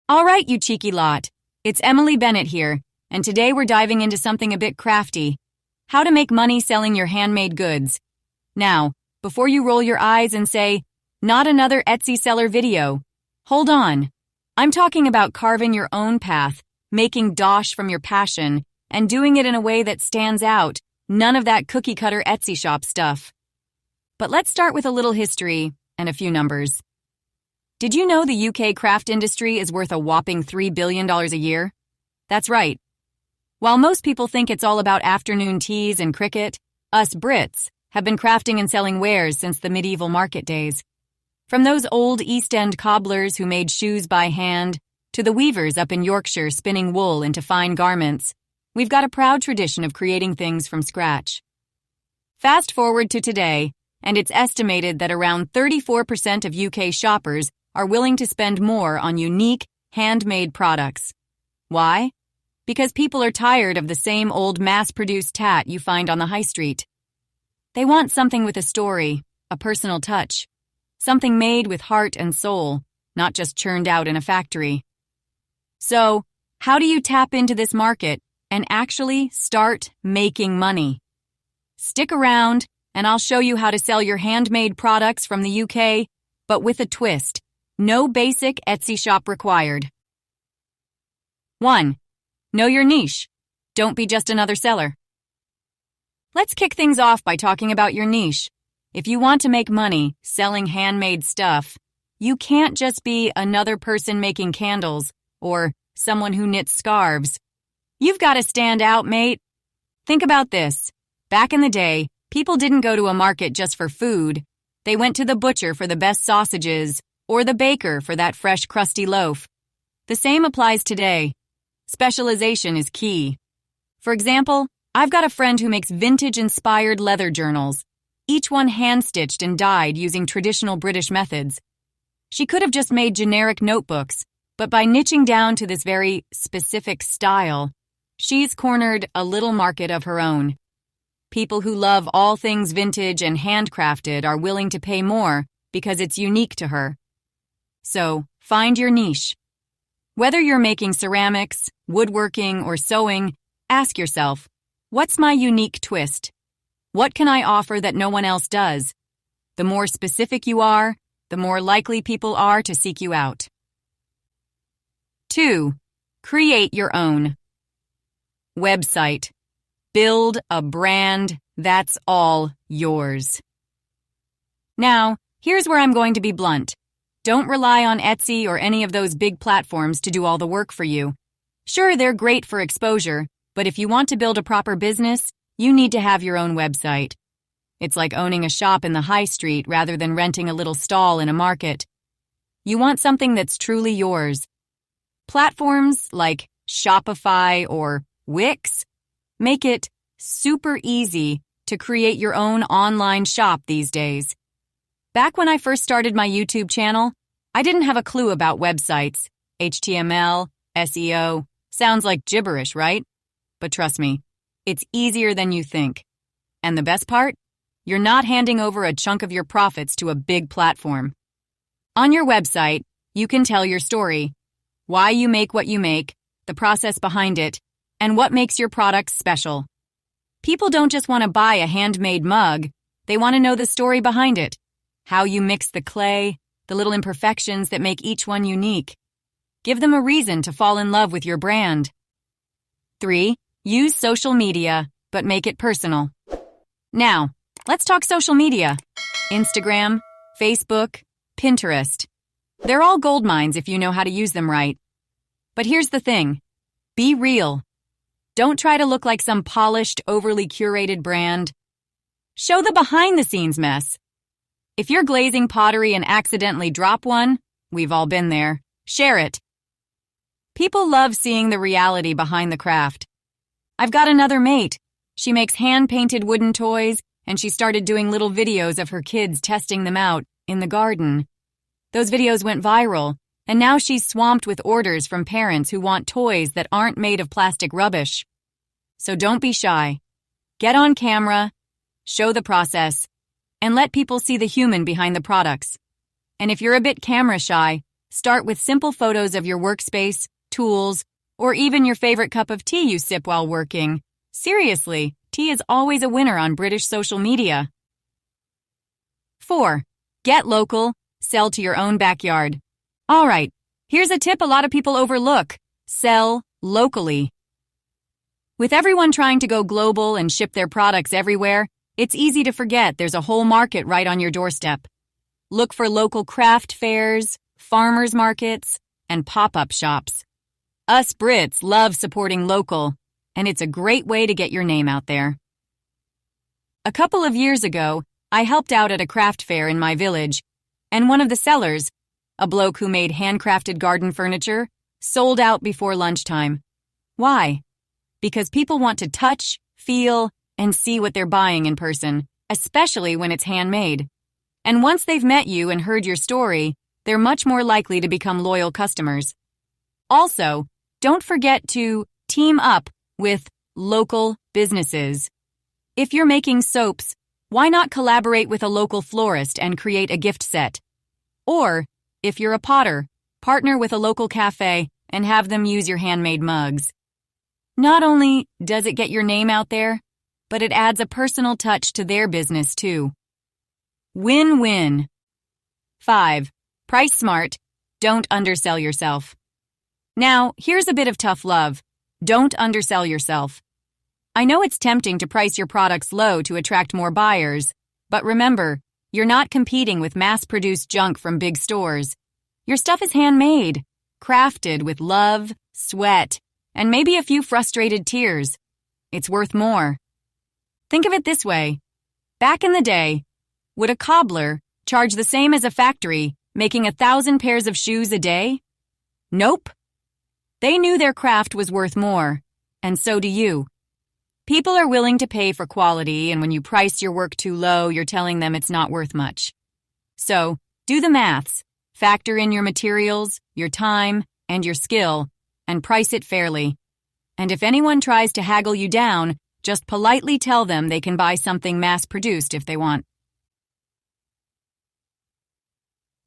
All right, you cheeky lot. It's Emily Bennett here, and today we're diving into something a bit crafty. How to make money selling your handmade goods. Now, before you roll your eyes and say, not another Etsy seller video, hold on. I'm talking about carving your own path, making dosh from your passion, and doing it in a way that stands out. None of that cookie-cutter Etsy shop stuff. But let's start with a little history and a few numbers. Did you know the UK craft industry is worth a whopping $3 billion a year? That's right. While most people think it's all about afternoon teas and cricket, us Brits have been crafting and selling wares since the medieval market days. From those old East End cobblers who made shoes by hand, to the weavers up in Yorkshire spinning wool into fine garments, we've got a proud tradition of creating things from scratch. Fast forward to today, and it's estimated that around 34% of UK shoppers are willing to spend more on unique, handmade products. Why? Because people are tired of the same old mass-produced tat you find on the high street. They want something with a story, a personal touch, something made with heart and soul, not just churned out in a factory. So, how do you tap into this market and actually start making money? Stick around, and I'll show you how to sell your handmade products from the UK, but with a twist. No basic Etsy shop required. 1. Know your niche. Don't be just another seller. Let's kick things off by talking about your niche. If you want to make money selling handmade stuff, you can't just be another person making candles or someone who knits scarves. You've got to stand out, mate. Think about this. Back in the day, people didn't go to a market just for food. They went to the butcher for the best sausages or the baker for that fresh, crusty loaf. The same applies today. Specialization is key. For example, I've got a friend who makes vintage-inspired leather journals, each one hand-stitched and dyed using traditional British methods. She could have just made generic notebooks, but by niching down to this very specific style, she's cornered a little market of her own. People who love all things vintage and handcrafted are willing to pay more because it's unique to her. So, find your niche. Whether you're making ceramics, woodworking, or sewing, ask yourself, what's my unique twist? What can I offer that no one else does? The more specific you are, the more likely people are to seek you out. 2. Create your own website. Build a brand that's all yours. Now, here's where I'm going to be blunt. Don't rely on Etsy or any of those big platforms to do all the work for you. Sure, they're great for exposure, but if you want to build a proper business, you need to have your own website. It's like owning a shop in the high street rather than renting a little stall in a market. You want something that's truly yours. Platforms like Shopify or Wix make it super easy to create your own online shop these days. Back when I first started my YouTube channel, I didn't have a clue about websites, HTML, SEO. Sounds like gibberish, right? But trust me, it's easier than you think. And the best part? You're not handing over a chunk of your profits to a big platform. On your website, you can tell your story, why you make what you make, the process behind it, and what makes your products special. People don't just want to buy a handmade mug, they want to know the story behind it. How you mix the clay, the little imperfections that make each one unique. Give them a reason to fall in love with your brand. 3. Use social media, but make it personal. Now, let's talk social media. Instagram, Facebook, Pinterest. They're all gold mines if you know how to use them right. But here's the thing. Be real. Don't try to look like some polished, overly curated brand. Show the behind-the-scenes mess. If you're glazing pottery and accidentally drop one, we've all been there, share it. People love seeing the reality behind the craft. I've got another mate. She makes hand-painted wooden toys, and she started doing little videos of her kids testing them out in the garden. Those videos went viral, and now she's swamped with orders from parents who want toys that aren't made of plastic rubbish. So don't be shy. Get on camera, show the process, and let people see the human behind the products. And if you're a bit camera shy, Start with simple photos of your workspace, tools, or even your favorite cup of tea you sip while working. Seriously, tea is always a winner on British social media. 4. Get local, sell to your own backyard. All right, here's a tip a lot of people overlook. Sell locally. With everyone trying to go global and ship their products everywhere, it's easy to forget there's a whole market right on your doorstep. Look for local craft fairs, farmers markets, and pop-up shops. Us Brits love supporting local, and it's a great way to get your name out there. A couple of years ago, I helped out at a craft fair in my village, and one of the sellers, a bloke who made handcrafted garden furniture, sold out before lunchtime. Why? Because people want to touch, feel, and see what they're buying in person, especially when it's handmade. And once they've met you and heard your story, they're much more likely to become loyal customers. Also, don't forget to team up with local businesses. If you're making soaps, why not collaborate with a local florist and create a gift set? Or, if you're a potter, partner with a local cafe and have them use your handmade mugs. Not only does it get your name out there, but it adds a personal touch to their business too. Win-win. 5. Price smart. Don't undersell yourself. Now, here's a bit of tough love. Don't undersell yourself. I know it's tempting to price your products low to attract more buyers, but remember, you're not competing with mass-produced junk from big stores. Your stuff is handmade, crafted with love, sweat, and maybe a few frustrated tears. It's worth more. Think of it this way. Back in the day, would a cobbler charge the same as a factory making 1,000 pairs of shoes a day? Nope. They knew their craft was worth more, and so do you. People are willing to pay for quality, and when you price your work too low, you're telling them it's not worth much. So, do the maths. Factor in your materials, your time, and your skill, and price it fairly. And if anyone tries to haggle you down, just politely tell them they can buy something mass-produced if they want.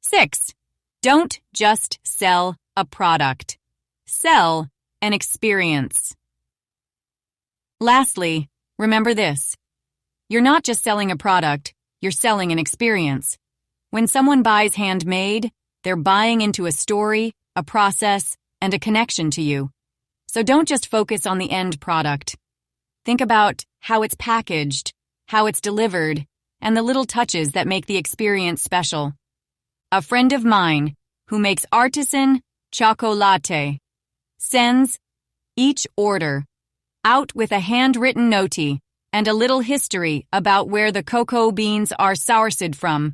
6. Don't just sell a product. Sell an experience. Lastly, remember this. You're not just selling a product, you're selling an experience. When someone buys handmade, they're buying into a story, a process, and a connection to you. So don't just focus on the end product. Think about how it's packaged, how it's delivered, and the little touches that make the experience special. A friend of mine, who makes artisan chocolate, sends each order out with a handwritten note and a little history about where the cocoa beans are sourced from.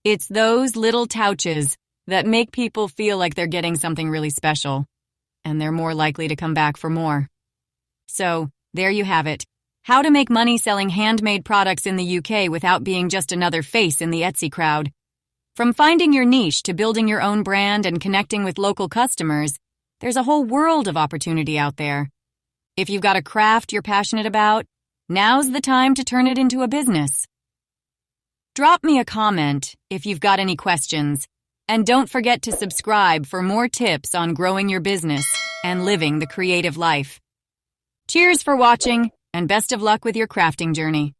It's those little touches that make people feel like they're getting something really special, and they're more likely to come back for more. So, there you have it. How to make money selling handmade products in the UK without being just another face in the Etsy crowd. From finding your niche to building your own brand and connecting with local customers, there's a whole world of opportunity out there. If you've got a craft you're passionate about, now's the time to turn it into a business. Drop me a comment if you've got any questions, and don't forget to subscribe for more tips on growing your business and living the creative life. Cheers for watching, and best of luck with your crafting journey.